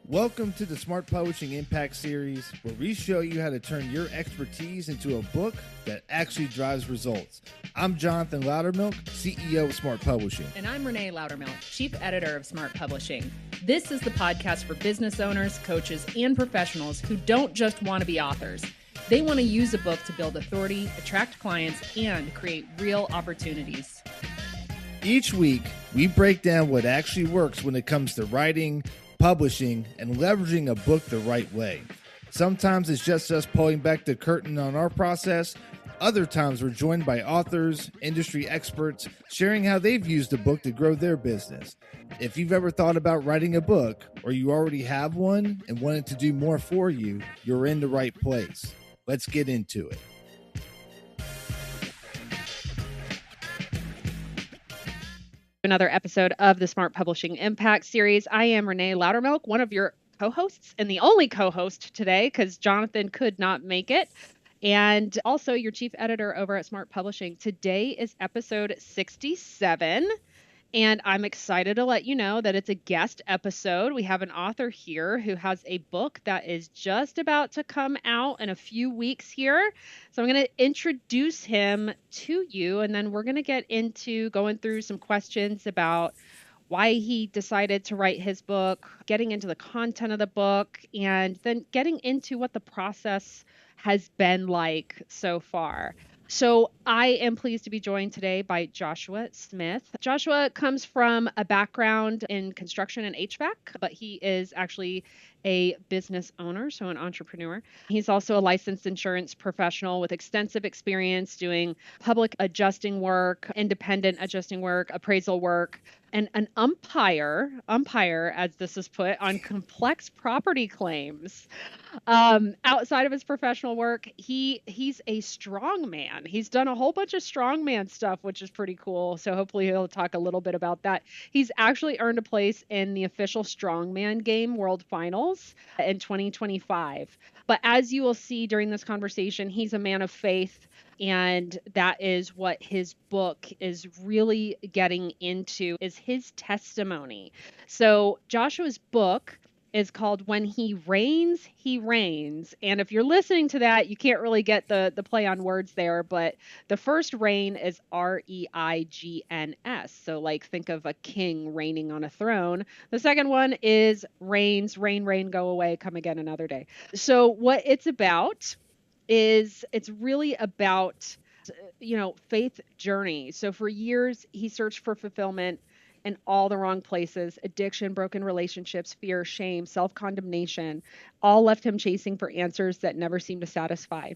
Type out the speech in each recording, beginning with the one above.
Welcome to the Smart Publishing Impact Series, where we show you how to turn your expertise into a book that actually drives results. I'm Jonathan Lautermilch, CEO of Smart Publishing. And I'm Renée Lautermilch, Chief Editor of Smart Publishing. This is the podcast for business owners, coaches, and professionals who don't just want to be authors. They want to use a book to build authority, attract clients, and create real opportunities. Each week, we break down what actually works when it comes to writing, publishing, and leveraging a book the right way. Sometimes it's just us pulling back the curtain on our process. Other times we're joined by authors, industry experts, sharing how they've used a book to grow their business. If you've ever thought about writing a book, or you already have one and want it to do more for you, you're in the right place. Let's get into it. Another episode of the Smart Publishing Impact Series. I am Renée Lautermilch, one of your co-hosts and the only co-host today because Jonathan could not make it. And also your chief editor over at Smart Publishing. Today is episode 67. And I'm excited to let you know that it's a guest episode. We have an author here who has a book that is just about to come out in a few weeks here. So I'm going to introduce him to you, and then we're going to get into going through some questions about why he decided to write his book, getting into the content of the book, and then getting into what the process has been like so far. So I am pleased to be joined today by Joshua Smith. Joshua comes from a background in construction and HVAC, but he is actually a business owner, so an entrepreneur. He's also a licensed insurance professional with extensive experience doing public adjusting work, independent adjusting work, appraisal work, and an umpire, as this is put, on complex property claims. Outside of his professional work, he's a strongman. He's done a whole bunch of strongman stuff, which is pretty cool. So hopefully he'll talk a little bit about that. He's actually earned a place in the official strongman game World Finals in 2025. But as you will see during this conversation, he's a man of faith. And that is what his book is really getting into, is his testimony. So Joshua's book is called When He Reigns, He Reigns. And if you're listening to that, you can't really get the play on words there, but the first reign is R-E-I-G-N-S. So like think of a king reigning on a throne. The second one is reigns, reign, reign, go away, come again another day. So what it's about is it's really about, faith journey. So for years, he searched for fulfillment in all the wrong places: addiction, broken relationships, fear, shame, self-condemnation, all left him chasing for answers that never seemed to satisfy.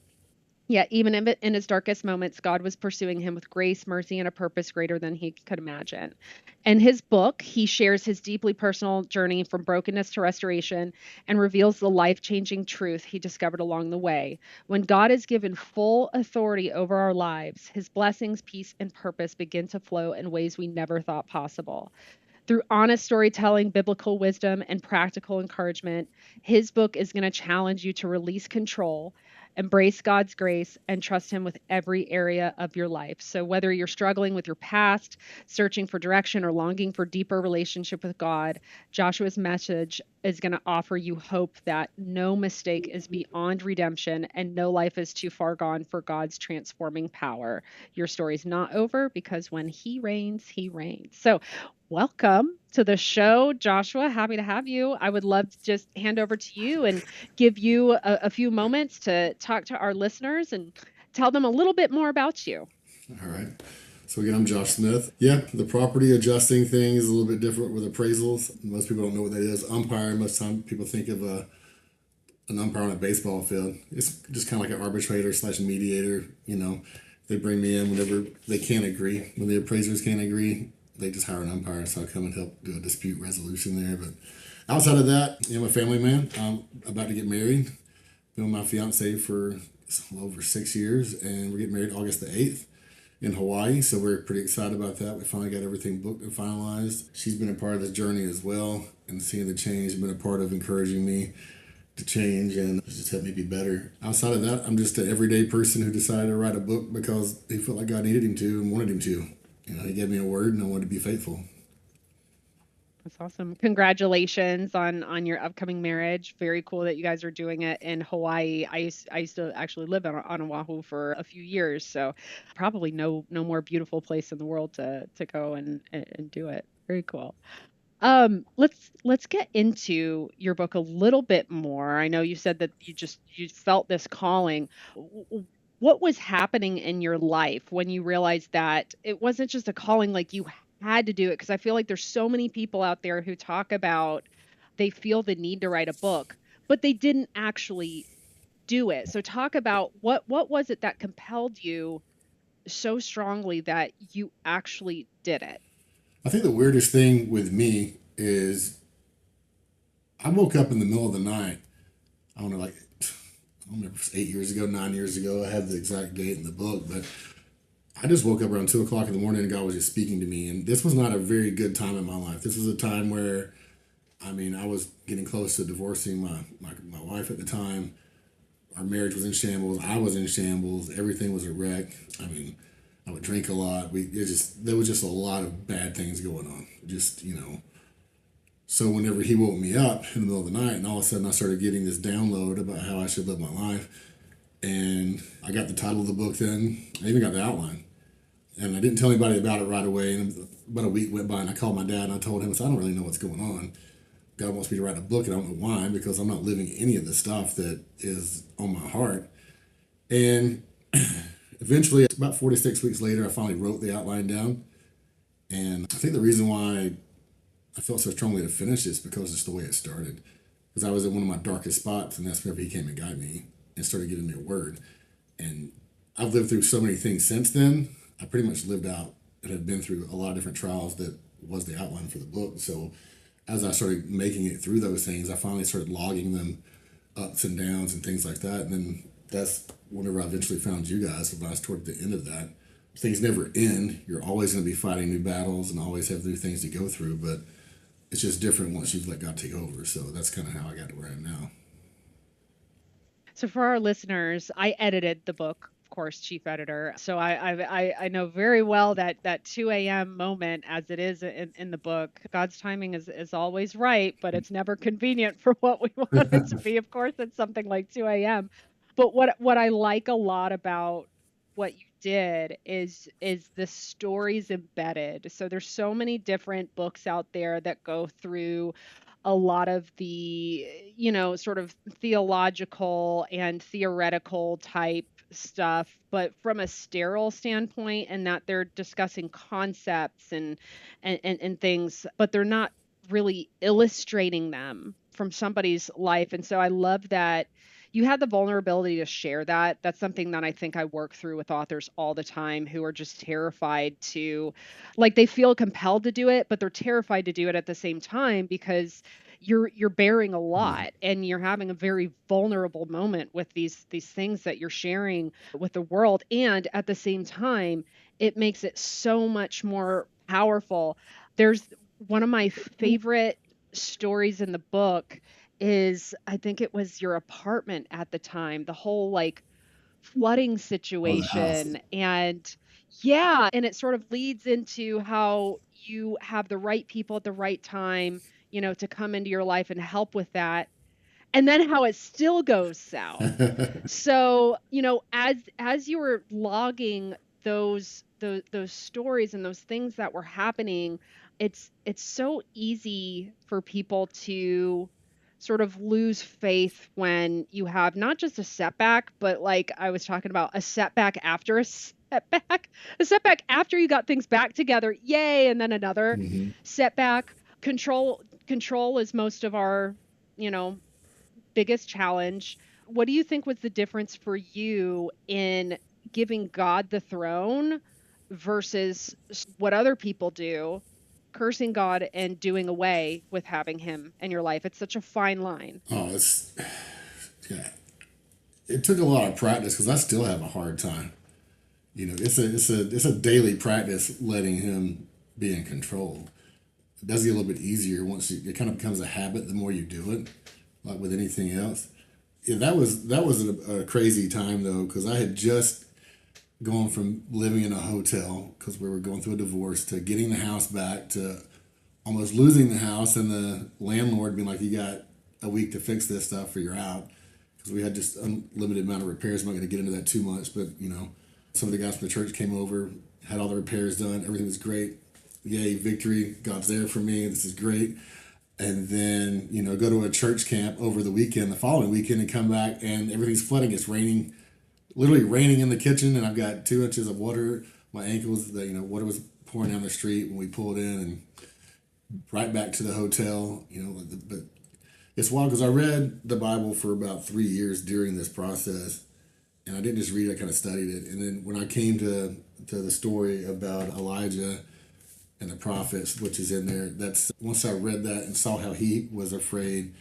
Yet even in his darkest moments, God was pursuing him with grace, mercy, and a purpose greater than he could imagine. In his book, he shares his deeply personal journey from brokenness to restoration and reveals the life-changing truth he discovered along the way. When God is given full authority over our lives, his blessings, peace, and purpose begin to flow in ways we never thought possible. Through honest storytelling, biblical wisdom, and practical encouragement, his book is going to challenge you to release control, embrace God's grace, and trust him with every area of your life. So whether you're struggling with your past, searching for direction, or longing for deeper relationship with God, Joshua's message is going to offer you hope that no mistake is beyond redemption and no life is too far gone for God's transforming power. Your story's not over, because when he reigns, he reigns. So welcome to the show, Joshua. Happy to have you. I would love to just hand over to you and give you a few moments to talk to our listeners and tell them a little bit more about you. All right. So again, I'm Josh Smith. Yeah, the property adjusting thing is a little bit different with appraisals. Most people don't know what that is. Umpire, most time people think of an umpire on a baseball field. It's just kind of like an arbitrator / mediator. They bring me in whenever they can't agree. When the appraisers can't agree, they just hire an umpire, so I come and help do a dispute resolution there. But outside of that, I'm a family man. I'm about to get married. Been with my fiance for over 6 years, and we're getting married August the 8th in Hawaii, so we're pretty excited about that. We finally got everything booked and finalized. She's been a part of this journey as well, and seeing the change, been a part of encouraging me to change and just help me be better. Outside of that, I'm just an everyday person who decided to write a book because he felt like God needed him to and wanted him to. He gave me a word, and I wanted to be faithful. That's awesome. Congratulations on your upcoming marriage. Very cool that you guys are doing it in Hawaii. I used to actually live on Oahu for a few years, so probably no more beautiful place in the world to go and do it. Very cool. Let's get into your book a little bit more. I know you said that you felt this calling. What was happening in your life when you realized that it wasn't just a calling, like you had to do it? Because I feel like there's so many people out there who talk about they feel the need to write a book, but they didn't actually do it. So talk about what was it that compelled you so strongly that you actually did it? I think the weirdest thing with me is I woke up in the middle of the night. I don't know, like, I don't remember if it was 8 years ago, 9 years ago. I have the exact date in the book, but I just woke up around 2 o'clock in the morning and God was just speaking to me. And this was not a very good time in my life. This was a time where, I mean, I was getting close to divorcing my wife at the time. Our marriage was in shambles. I was in shambles. Everything was a wreck. I mean, I would drink a lot. There was just a lot of bad things going on. Just, you know. So whenever he woke me up in the middle of the night, and all of a sudden I started getting this download about how I should live my life, and I got the title of the book then. I even got the outline. And I didn't tell anybody about it right away. And about a week went by, and I called my dad, and I told him, I said, I don't really know what's going on. God wants me to write a book, and I don't know why, because I'm not living any of the stuff that is on my heart. And eventually, about 46 weeks later, I finally wrote the outline down. And I think the reason why I felt so strongly to finish this because it's the way it started. Because I was in one of my darkest spots, and that's whenever he came and guided me and started giving me a word. And I've lived through so many things since then. I pretty much lived out and have been through a lot of different trials that was the outline for the book. So as I started making it through those things, I finally started logging them, ups and downs and things like that. And then that's whenever I eventually found you guys, when I was toward the end of that. Things never end. You're always going to be fighting new battles and always have new things to go through, but it's just different once you've let God take over. So that's kind of how I got to where I am now. So for our listeners, I edited the book, of course, chief editor. So I know very well that 2 a.m. moment, as it is in the book. God's timing is always right, but it's never convenient for what we want it to be. Of course, it's something like 2 a.m. But what I like a lot about what you did is the stories embedded. So there's so many different books out there that go through a lot of the, sort of theological and theoretical type stuff, but from a sterile standpoint, and that they're discussing concepts and things, but they're not really illustrating them from somebody's life. And so I love that you had the vulnerability to share that. That's something that I think I work through with authors all the time who are just terrified to, like, they feel compelled to do it, but they're terrified to do it at the same time because you're bearing a Yeah. lot and you're having a very vulnerable moment with these things that you're sharing with the world. And at the same time, it makes it so much more powerful. There's one of my favorite stories in the book is, I think it was your apartment at the time, the whole like flooding Oh, the house. situation. And yeah, and it sort of leads into how you have the right people at the right time, to come into your life and help with that. And then how it still goes south. So, as you were logging those stories and those things that were happening, it's so easy for people to sort of lose faith when you have not just a setback, but like I was talking about, a setback after a setback after you got things back together. Yay, and then another hmm setback. Control is most of our, you know, biggest challenge. What do you think was the difference for you in giving God the throne versus what other people do, cursing God and doing away with having him in your life? It's such a fine line. Oh, yeah. It took a lot of practice because I still have a hard time. You know, it's a daily practice letting him be in control. It does get a little bit easier once it kind of becomes a habit the more you do it, like with anything else. Yeah, that was a crazy time though because I had just gone from living in a hotel because we were going through a divorce to getting the house back to almost losing the house, and the landlord being like, "You got a week to fix this stuff, or you're out." Because we had just unlimited amount of repairs. I'm not going to get into that too much, but some of the guys from the church came over, had all the repairs done. Everything was great. Yay, victory! God's there for me. This is great. And then go to a church camp over the weekend, the following weekend, and come back, and everything's flooding. It's raining, literally raining in the kitchen, and I've got 2 inches of water. My ankles, water was pouring down the street when we pulled in, and right back to the hotel. But it's wild because I read the Bible for about 3 years during this process, and I didn't just read it; I kind of studied it. And then when I came to the story about Elijah and the prophets, which is in there, that's once I read that and saw how he was afraid,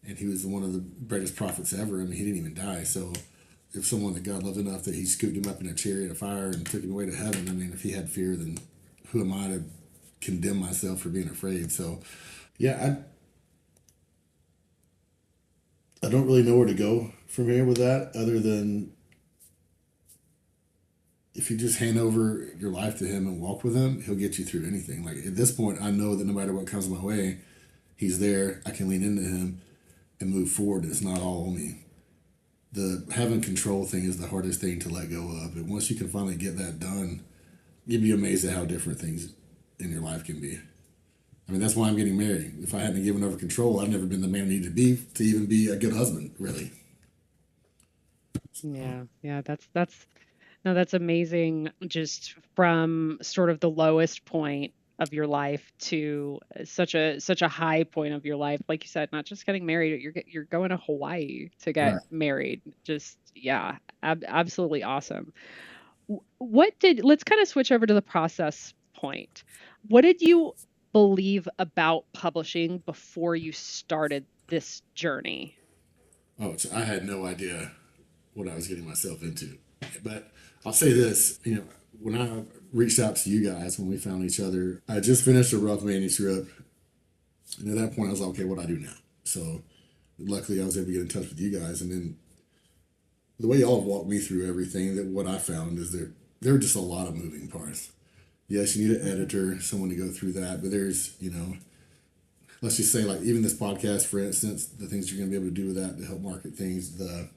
and he was one of the greatest prophets ever. I mean, he didn't even die. So if someone that God loved enough that he scooped him up in a chariot of fire and took him away to heaven, I mean, if he had fear, then who am I to condemn myself for being afraid? So yeah, I don't really know where to go from here with that, other than if you just hand over your life to him and walk with him, he'll get you through anything. Like at this point, I know that no matter what comes my way, he's there. I can lean into him and move forward. It's not all on me. The having control thing is the hardest thing to let go of. And once you can finally get that done, you'd be amazed at how different things in your life can be. I mean, that's why I'm getting married. If I hadn't given over control, I'd never been the man I needed to even be a good husband, really. Yeah, that's no, that's amazing. Just from sort of the lowest point of your life to such a high point of your life, like you said, not just getting married, you're going to Hawaii to get Right. married. Just yeah, absolutely awesome. Let's kind of switch over to the process point. What did you believe about publishing before you started this journey? Oh, so I had no idea what I was getting myself into. But I'll say this, when I reached out to you guys when we found each other, I just finished a rough manuscript. And at that point, I was like, okay, what do I do now? So luckily, I was able to get in touch with you guys. And then the way y'all have walked me through everything, that what I found is there are just a lot of moving parts. Yes, you need an editor, someone to go through that. But there's, let's just say, like, even this podcast, for instance, the things you're going to be able to do with that to help market things, the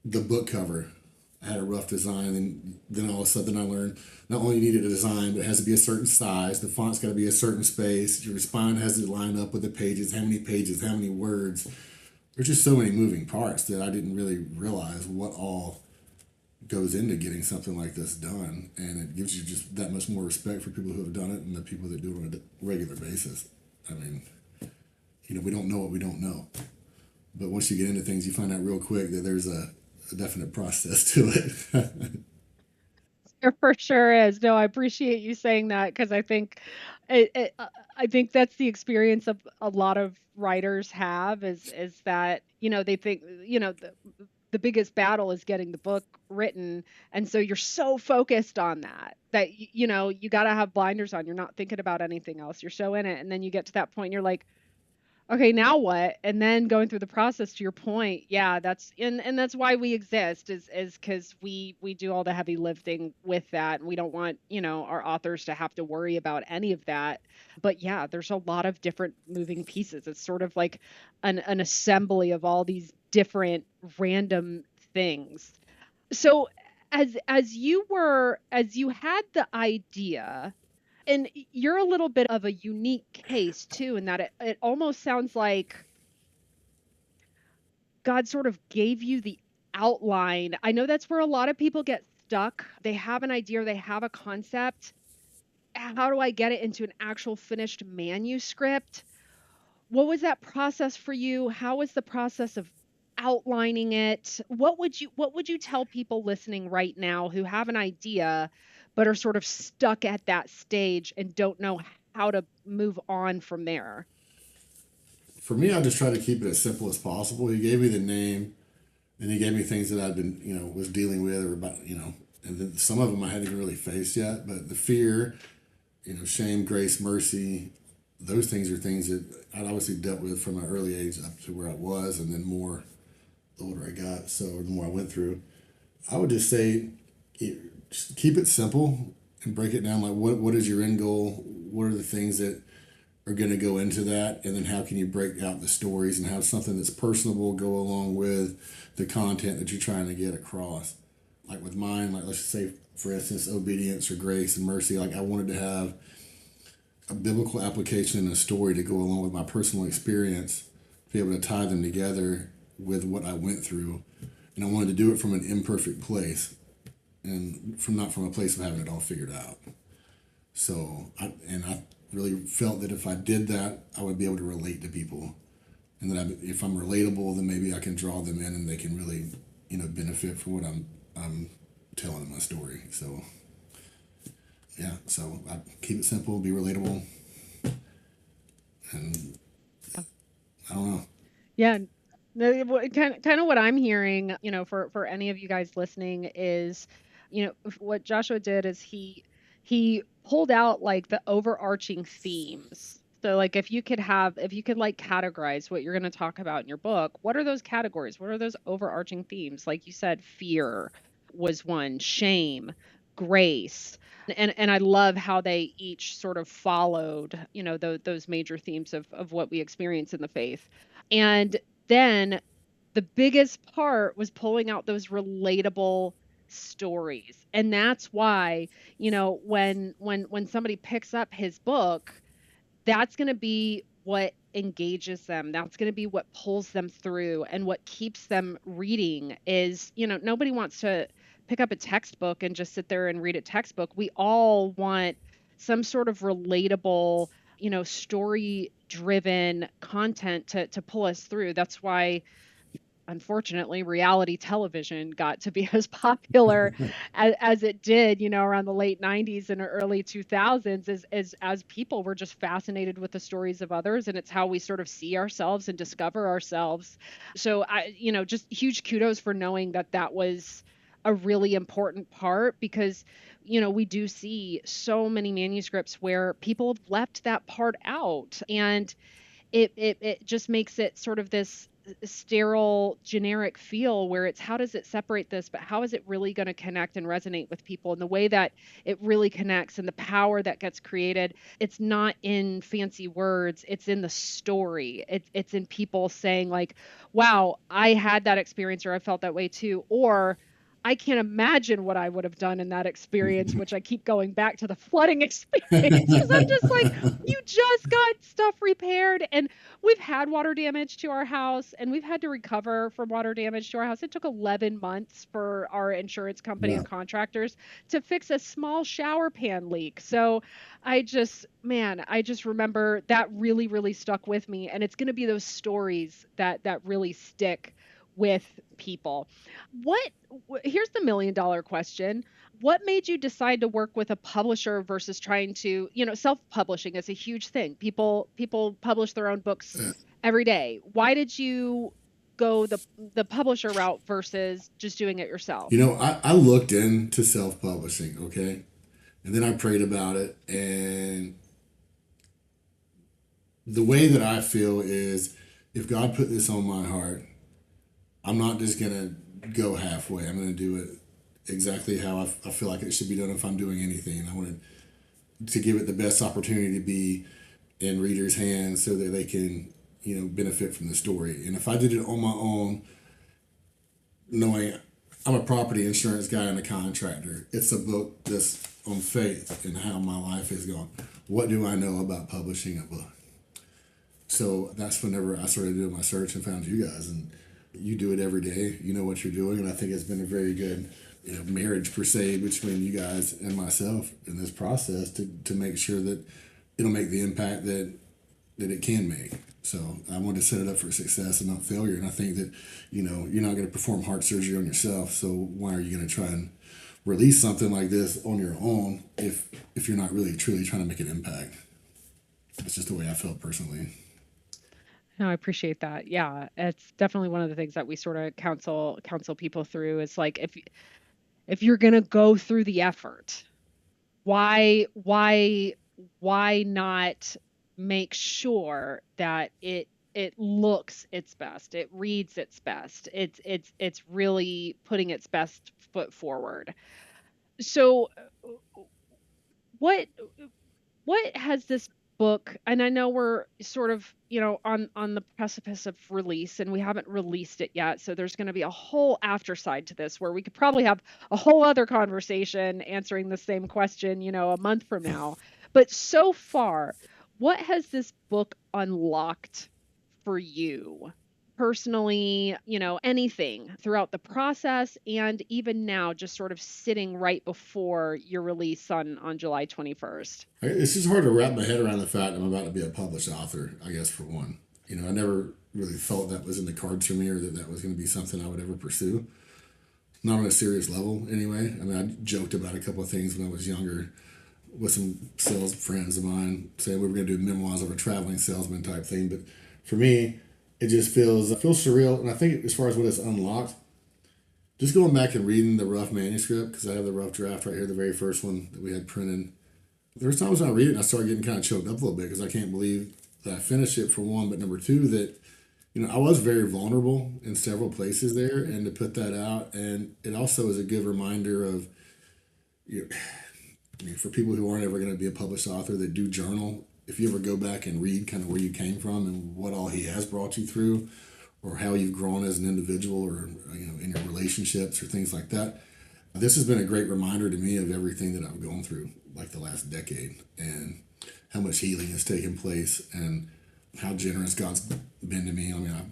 book cover. I had a rough design, and then all of a sudden I learned not only you need a design, but it has to be a certain size. The font's got to be a certain space. Your spine has to line up with the pages. How many words? There's just so many moving parts that I didn't really realize what all goes into getting something like this done. And it gives you just that much more respect for people who have done it and the people that do it on a regular basis. I mean, we don't know what we don't know. But once you get into things, you find out real quick that there's a definite process to it. There for sure is. No, I appreciate you saying that because I think that's the experience of a lot of writers have is that they think the biggest battle is getting the book written, and so you're so focused on that you got to have blinders on. You're not thinking about anything else. You're so in it, and then you get to that point, and you're like, okay, now what? And then going through the process, to your point, yeah, and that's why we exist, is because we do all the heavy lifting with that, and we don't want our authors to have to worry about any of that. But yeah, there's a lot of different moving pieces. It's sort of like an assembly of all these different random things. So as you had the idea, and you're a little bit of a unique case too, in that it almost sounds like God sort of gave you the outline. I know that's where a lot of people get stuck. They have an idea, or they have a concept. How do I get it into an actual finished manuscript? What was that process for you? How was the process of outlining it? What would you tell people listening right now who have an idea but are sort of stuck at that stage and don't know how to move on from there? For me, I just try to keep it as simple as possible. He gave me the name, and he gave me things that I've been, was dealing with, or about, and then some of them I hadn't even really faced yet. But the fear, shame, grace, mercy, those things are things that I'd obviously dealt with from my early age up to where I was, and then more the older I got, so the more I went through. I would just say, just keep it simple and break it down. Like, what is your end goal? What are the things that are going to go into that, and then how can you break out the stories and have something that's personable go along with the content that you're trying to get across. Like with mine, like let's just say for instance obedience or grace and mercy, like I wanted to have a biblical application and a story to go along with my personal experience, be able to tie them together with what I went through, and I wanted to do it from an imperfect place and not from a place of having it all figured out. So I really felt that if I did that, I would be able to relate to people, and that if I'm relatable, then maybe I can draw them in, and they can really, benefit from what I'm telling in my story. So yeah, so I keep it simple, be relatable, and I don't know. Yeah. Kind of what I'm hearing, for any of you guys listening is, what Joshua did is he pulled out like the overarching themes. So like if you could like categorize what you're going to talk about in your book, what are those categories? What are those overarching themes? Like you said, fear was one, shame, grace. And I love how they each sort of followed, those major themes of what we experience in the faith. And then the biggest part was pulling out those relatable stories. And that's why, when somebody picks up his book, that's going to be what engages them. That's going to be what pulls them through and what keeps them reading is, nobody wants to pick up a textbook and just sit there and read a textbook. We all want some sort of relatable, story driven content to pull us through. That's why, unfortunately, reality television got to be as popular as it did, around the late 90s and early 2000s, as people were just fascinated with the stories of others. And it's how we sort of see ourselves and discover ourselves. So just huge kudos for knowing that was a really important part, because we do see so many manuscripts where people have left that part out, and it just makes it sort of this sterile generic feel where it's, how does it separate this, but how is it really going to connect and resonate with people? And the way that it really connects and the power that gets created, it's not in fancy words, it's in the story. It's in people saying like, wow, I had that experience, or I felt that way too, or I can't imagine what I would have done in that experience, which I keep going back to the flooding experience because I'm just like, you just got stuff repaired, and we've had water damage to our house, and we've had to recover from water damage to our house. It took 11 months for our insurance company Yeah. and contractors to fix a small shower pan leak. So I just remember that really, really stuck with me. And it's going to be those stories that really stick with people. Here's the $1 million question. What made you decide to work with a publisher versus trying to, self-publishing is a huge thing. People publish their own books every day. Why did you go the publisher route versus just doing it yourself? I looked into self-publishing, okay? And then I prayed about it, and the way that I feel is if God put this on my heart, I'm not just going to go halfway. I'm going to do it exactly how I feel like it should be done if I'm doing anything. And I wanted to give it the best opportunity to be in readers' hands so that they can, benefit from the story. And if I did it on my own, knowing I'm a property insurance guy and a contractor, it's a book that's on faith and how my life has gone. What do I know about publishing a book? So that's whenever I started doing my search and found you guys, and you do it every day. You know what you're doing, and I think it's been a very good, marriage per se between you guys and myself in this process to make sure that it'll make the impact that it can make. So I want to set it up for success and not failure. And I think that, you're not going to perform heart surgery on yourself. So why are you going to try and release something like this on your own if you're not really truly trying to make an impact? That's just the way I felt personally. No, I appreciate that. Yeah, it's definitely one of the things that we sort of counsel people through is like, if you're going to go through the effort, why not make sure that it looks its best, it reads its best, it's really putting its best foot forward. So what what has this book, and I know we're sort of, on the precipice of release, and we haven't released it yet, so there's going to be a whole after side to this where we could probably have a whole other conversation answering the same question, a month from now. But so far, what has this book unlocked for you personally, anything throughout the process and even now, just sort of sitting right before your release on July 21st? It's just hard to wrap my head around the fact I'm about to be a published author, I guess, for one. I never really thought that was in the cards for me, or that was going to be something I would ever pursue. Not on a serious level, anyway. I mean, I joked about a couple of things when I was younger with some sales friends of mine, saying we were going to do memoirs of a traveling salesman type thing. But for me, it just feels surreal. And I think as far as what it's unlocked, just going back and reading the rough manuscript, because I have the rough draft right here, the very first one that we had printed. There's times when I read it and I start getting kind of choked up a little bit because I can't believe that I finished it, for one. But number two, that I was very vulnerable in several places there, and to put that out, and it also is a good reminder of, for people who aren't ever going to be a published author that do journal, if you ever go back and read kind of where you came from and what all he has brought you through, or how you've grown as an individual, or in your relationships or things like that, this has been a great reminder to me of everything that I've gone through, like the last decade, and how much healing has taken place, and how generous God's been to me. I mean, I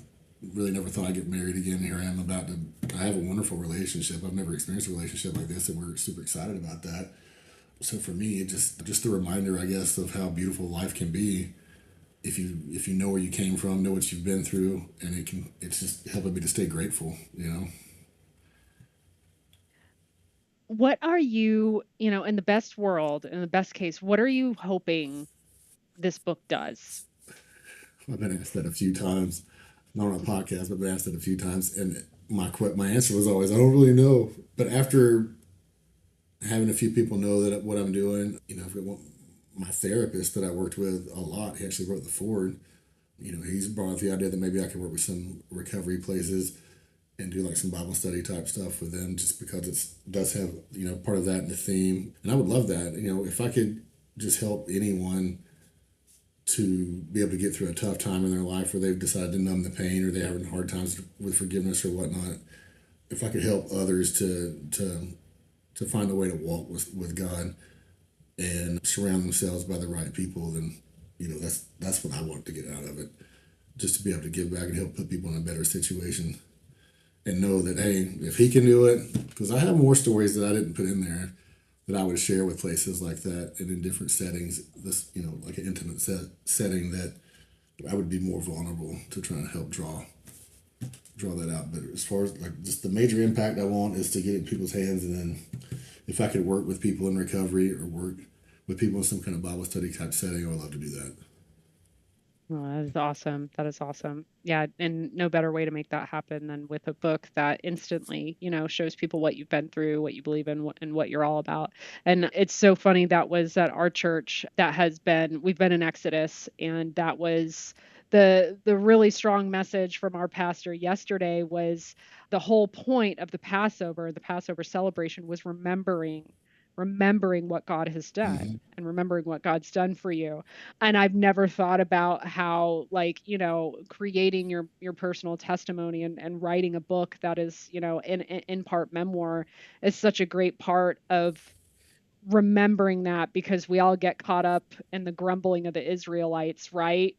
really never thought I'd get married again. Here I am I have a wonderful relationship. I've never experienced a relationship like this, and we're super excited about that. So for me, it just a reminder, I guess, of how beautiful life can be if you know where you came from, know what you've been through, and it's just helping me to stay grateful. What are you, in the best world, in the best case, what are you hoping this book does? I've been asked that a few times, not on a podcast, but I've been asked that a few times, and my answer was always, I don't really know. But after having a few people know that what I'm doing, I've got my therapist that I worked with a lot. He actually wrote the foreword. He's brought up the idea that maybe I could work with some recovery places and do like some Bible study type stuff with them, just because it does have part of that in the theme. And I would love that. If I could just help anyone to be able to get through a tough time in their life where they've decided to numb the pain, or they're having hard times with forgiveness or whatnot, if I could help others to find a way to walk with God and surround themselves by the right people, then that's what I want to get out of it. Just to be able to give back and help put people in a better situation, and know that, hey, if he can do it, because I have more stories that I didn't put in there that I would share with places like that and in different settings, this like an intimate setting, that I would be more vulnerable to trying to help draw that out. But as far as like just the major impact I want is to get it in people's hands, and then if I could work with people in recovery or work with people in some kind of Bible study type setting, I would love to do that. Oh, that is awesome. That is awesome. Yeah, and no better way to make that happen than with a book that instantly, shows people what you've been through, what you believe in, and what you're all about. And it's so funny, that was at our church we've been in Exodus, and that was the really strong message from our pastor yesterday. Was the whole point of the Passover celebration was remembering what God has done, and remembering what God's done for you. And I've never thought about how, like, creating your personal testimony and writing a book that is, in part memoir, is such a great part of remembering that, because we all get caught up in the grumbling of the Israelites, right?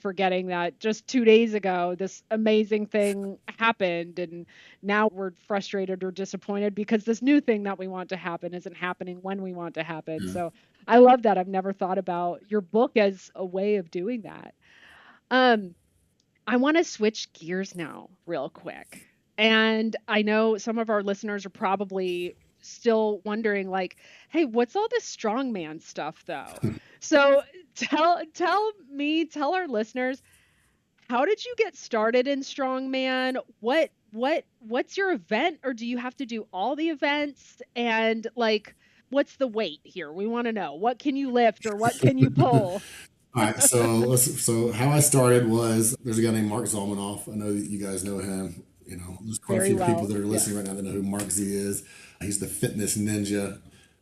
Forgetting that just 2 days ago, this amazing thing happened, and now we're frustrated or disappointed because this new thing that we want to happen isn't happening when we want to happen. Yeah. So I love that. I've never thought about your book as a way of doing that. I want to switch gears now real quick. And I know some of our listeners are probably still wondering, like, hey, what's all this strongman stuff though? So tell our listeners, how did you get started in strongman? What's your event, or do you have to do all the events? And like, what's the weight here? We want to know, what can you lift or what can you pull? All right, so how I started was, there's a guy named Mark Zalmanoff. I know that you guys know him. There's quite a Very few people well. that are listening Yes. right now that know who Mark Z is. He's the fitness ninja.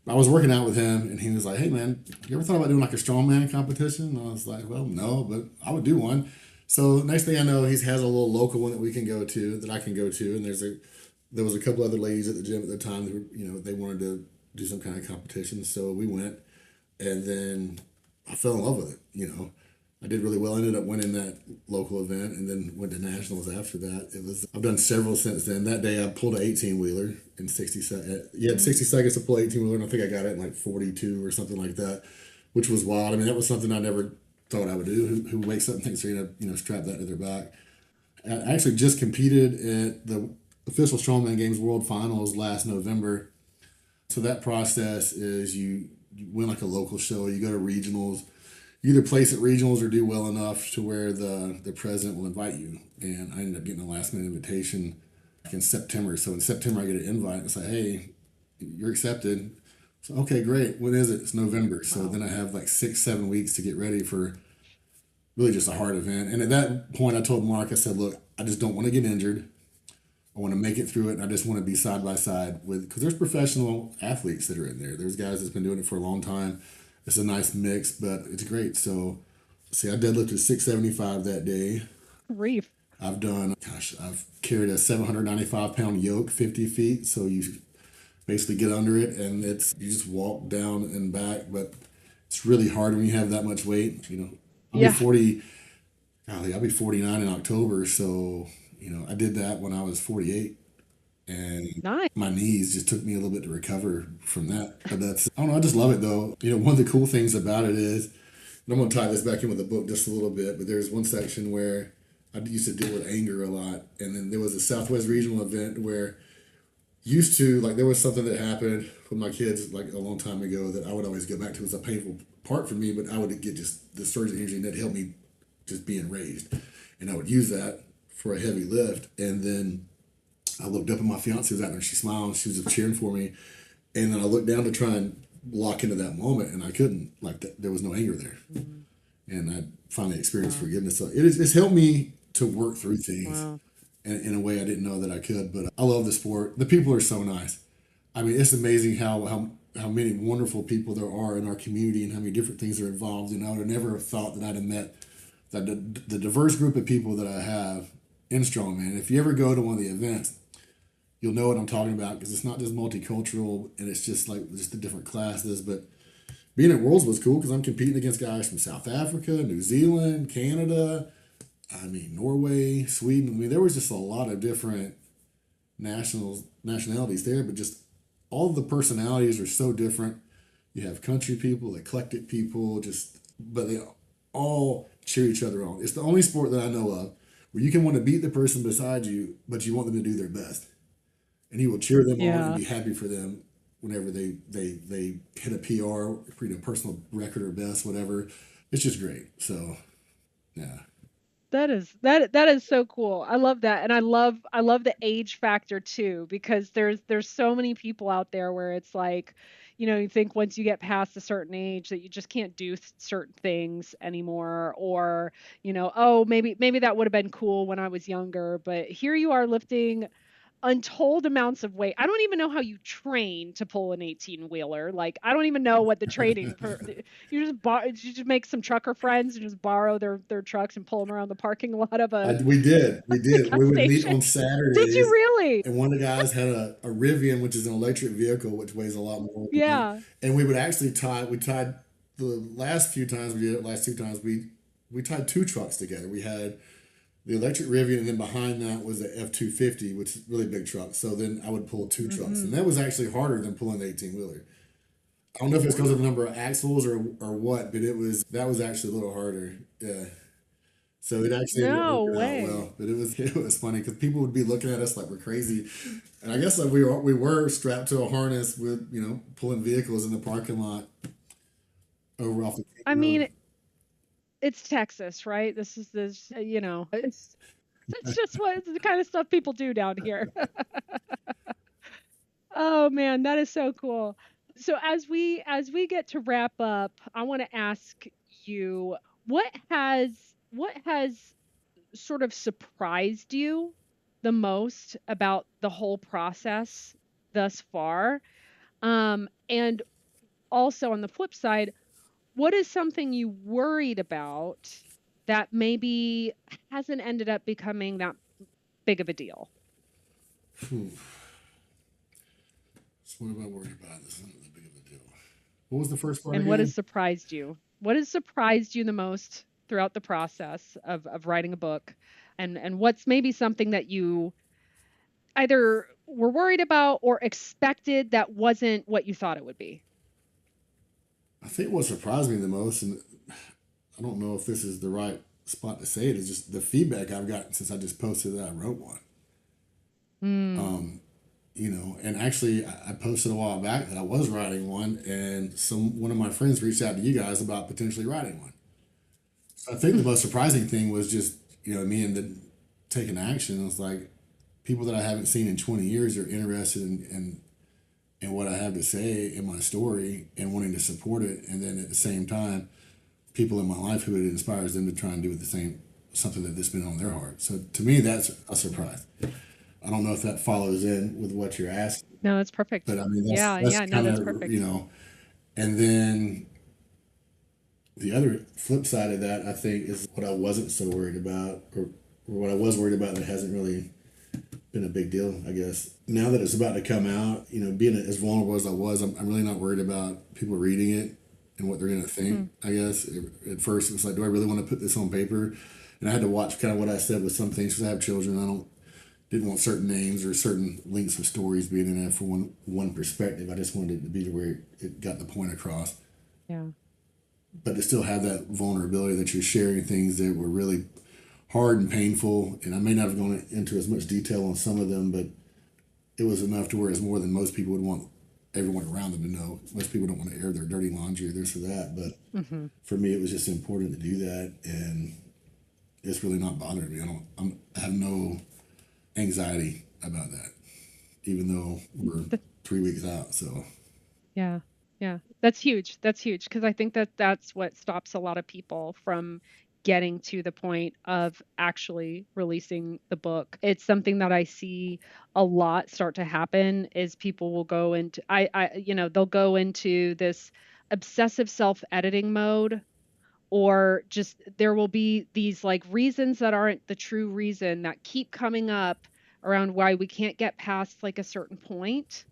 I was working out with him, and he was like, "Hey man, you ever thought about doing like a strongman competition?" And I was like, "Well, no, but I would do one." So next thing I know, he has a little local one that we can go to, that I can go to, and there was a couple other ladies at the gym at the time that were, they wanted to do some kind of competition, so we went, and then I fell in love with it. I did really well. I ended up winning that local event, and then went to nationals after that. I've done several since then. That day I pulled an 18-wheeler in 60 seconds. You had 60 seconds to pull 18-wheeler, and I think I got it in like 42 or something like that, which was wild. I mean, that was something I never thought I would do. Who wakes up and thinks they're gonna strap that to their back? I actually just competed at the official Strongman Games World Finals last November. So that process is you win like a local show, you go to regionals, you either place at regionals or do well enough to where the president will invite you. And I ended up getting a last minute invitation in September. So in September I get an invite and say, "Hey, you're accepted." So okay, great. When is it? It's November. So Wow. then I have like 6, 7 weeks to get ready for really just a hard event. And at that point I told Mark, I said, "Look, I just don't want to get injured. I want to make it through it. And I just want to be side by side with," because there's professional athletes that are in there. There's guys that's been doing it for a long time. It's a nice mix, but it's great. So, see, I deadlifted 675 that day. Reef. I've carried a 795-pound yoke 50 feet. So you basically get under it, and you just walk down and back. But it's really hard when you have that much weight. I'll be Yeah. 40. I'll be 49 in October. So, I did that when I was 48, and Nice. my knees just took me a little bit to recover from that. But I don't know, I just love it though. One of the cool things about it is, and I'm going to tie this back in with the book just a little bit, but there's one section where I used to deal with anger a lot. And then there was a Southwest Regional event where there was something that happened with my kids like a long time ago that I would always go back to. It was a painful part for me, but I would get just the surge of energy, and that helped me just being raised. And I would use that for a heavy lift. And then I looked up, and my fiance was out there, and she smiled, and she was just cheering for me. And then I looked down to try and lock into that moment, and I couldn't. There was no anger there. And I finally experienced Wow. forgiveness. So it's helped me to work through things Wow. in a way I didn't know that I could. But I love the sport. The people are so nice. I mean, it's amazing how many wonderful people there are in our community, and how many different things are involved. And I would have never thought that I'd have met the diverse group of people that I have in Strongman. If you ever go to one of the events, you'll know what I'm talking about, because it's not just multicultural, and it's just the different classes. But being at Worlds was cool because I'm competing against guys from South Africa, New Zealand, Canada, Norway, Sweden. There was just a lot of different nationalities there, but just all of the personalities are so different. You have country people, eclectic people, but they all cheer each other on. It's the only sport that I know of where you can want to beat the person beside you, but you want them to do their best, and you will cheer them on and Yeah. be happy for them whenever they hit a PR, personal record or best, whatever. It's just great. So yeah. That is so cool. I love that. And I love the age factor too, because there's so many people out there where it's like, you think once you get past a certain age that you just can't do certain things anymore, or, oh, maybe that would have been cool when I was younger, but here you are lifting untold amounts of weight. I don't even know how you train to pull an 18 wheeler. Like, I don't even know what the training per you just make some trucker friends and just borrow their trucks and pull them around the parking lot of a We did. gas We would meet station. on Did you Saturdays, really? and one of the guys had a Rivian, which is an electric vehicle, which weighs a lot more than me. Yeah. And we would actually we tied the last few times we did it, last 2 times, we tied 2 trucks together. We had the electric Rivian, and then behind that was the F-250, which is a really big truck. So then I would pull 2 trucks, and Mhm. that was actually harder than pulling the 18-wheeler. I don't know if it's because of the Wow. number of axles or what, but that was actually a little harder. Yeah. So it actually ended up No working out way. well, but it was funny because people would be looking at us like we're crazy, and I guess like we were strapped to a harness with pulling vehicles in the parking lot over off the I road. mean, it's Texas, right? It's just what it's the kind of stuff people do down here. Oh man, that is so cool. So as we get to wrap up, I want to ask you what has sort of surprised you the most about the whole process thus far? And also on the flip side, what is something you worried about that maybe hasn't ended up becoming that big of a deal? So what am I worried about? This isn't that big of a deal. What was the first part And what has again? surprised you? What has surprised you the most throughout the process of writing a book? And what's maybe something that you either were worried about or expected that wasn't what you thought it would be? I think what surprised me the most, and I don't know if this is the right spot to say it, is just the feedback I've gotten since I just posted that I wrote one. Hmm. Um, and actually I posted a while back that I was writing one, and one of my friends reached out to you guys about potentially writing one. So I think the Hmm. most surprising thing was just me and taking action. It was like people that I haven't seen in 20 years are interested in what I have to say in my story and wanting to support it, and then at the same time, people in my life who it inspires them to try and do the same, something that that's been on their heart. So to me, that's a surprise. I don't know if that follows in with what you're asking, No, that's perfect. but I mean that's Yeah, that's yeah, no, kind that's of perfect. and then the other flip side of that, I think, is what I wasn't so worried about, or what I was worried about that hasn't really been a big deal, I guess. Now that it's about to come out, being as vulnerable as I was, I'm really not worried about people reading it and what they're going to Hmm. think, I guess. At first, it was like, do I really want to put this on paper? And I had to watch kind of what I said with some things because I have children. Didn't want certain names or certain links of stories being in there for one perspective. I just wanted it to be to where it got the point across, Yeah. but to still have that vulnerability that you're sharing things that were really hard and painful. And I may not have gone into as much detail on some of them, but it was enough to where it's more than most people would want everyone around them to know. Most people don't want to air their dirty laundry or this or that, but Hmm. for me, it was just important to do that, and it's really not bothering me. I have no anxiety about that, even though we're 3 weeks out. So Yeah. Yeah. That's huge. That's huge because I think that that's what stops a lot of people from getting to the point of actually releasing the book. It's something that I see a lot start to happen is people will go into they'll go into this obsessive self-editing mode, or just there will be these like reasons that aren't the true reason that keep coming up around why we can't get past like a certain point.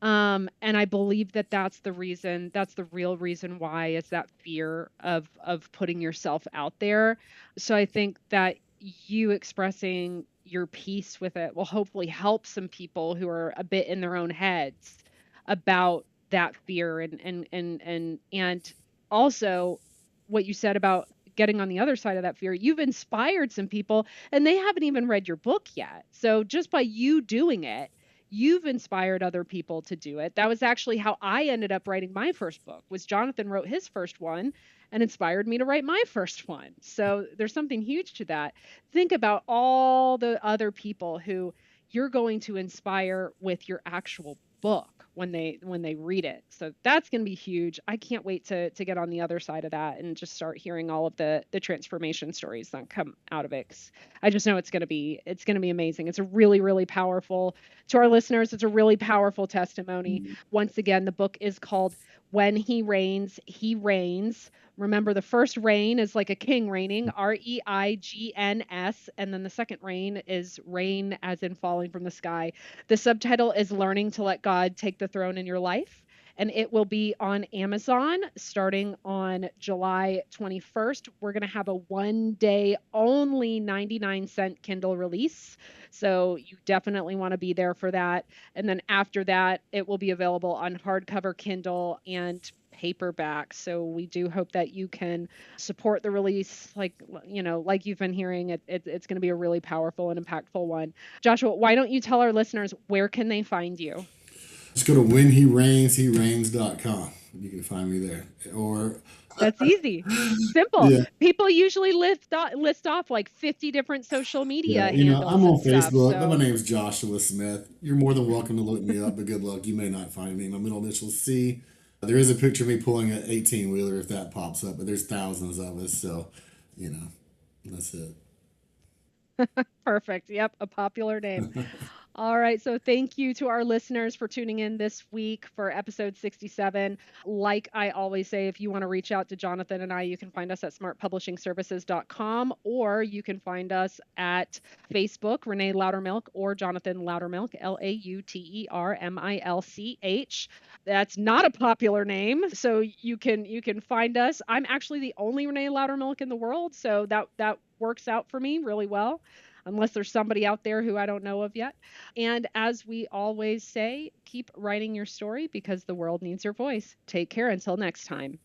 And I believe that that's the reason, that's the real reason why, is that fear of putting yourself out there. So I think that you expressing your piece with it will hopefully help some people who are a bit in their own heads about that fear, and also what you said about getting on the other side of that fear. You've inspired some people and they haven't even read your book yet. So just by you doing it, you've inspired other people to do it. That was actually how I ended up writing my first book. Was Jonathan wrote his first one and inspired me to write my first one. So there's something huge to that. Think about all the other people who you're going to inspire with your actual book when they read it. So that's going to be huge. I can't wait to get on the other side of that and just start hearing all of the transformation stories that come out of it. 'Cause I just know it's going to be amazing. It's a really, really powerful, to our listeners, it's a really powerful testimony. Once again, the book is called When He Reigns, He Reigns. Remember, the first reign is like a king reigning, Reigns, and then the second reign is rain as in falling from the sky. The subtitle is Learning to Let God Take the Throne in Your Life. And it will be on Amazon starting on July 21st. We're going to have a 1 day only 99-cent Kindle release. So you definitely want to be there for that. And then after that, it will be available on hardcover, Kindle, and paperback. So we do hope that you can support the release, like you've been hearing. It's going to be a really powerful and impactful one. Joshua, why don't you tell our listeners where can they find you? just go to whenhereigns.com. You can find me there. Or That's easy. Simple. yeah, People usually list off like 50 different social yeah. media I'm handles on and stuff. Facebook, but my So name's Joshua Smith. You're more than welcome to look me up, but good luck. You may not find me. My middle initial is C. There is a picture of me pulling an 18 wheeler if that pops up, but there's thousands of us, so you know that's it. perfect. Yep, a popular name. All right. So thank you to our listeners for tuning in this week for episode 67. Like I always say, if you want to reach out to Jonathan and I, you can find us at smartpublishingservices.com, or you can find us at Facebook, Renée Lautermilch, or Jonathan Lautermilch, Lautermilch. That's not a popular name, so you can find us. I'm actually the only Renée Lautermilch in the world, so that works out for me really well, unless there's somebody out there who I don't know of yet. And as we always say, keep writing your story because the world needs your voice. Take care until next time.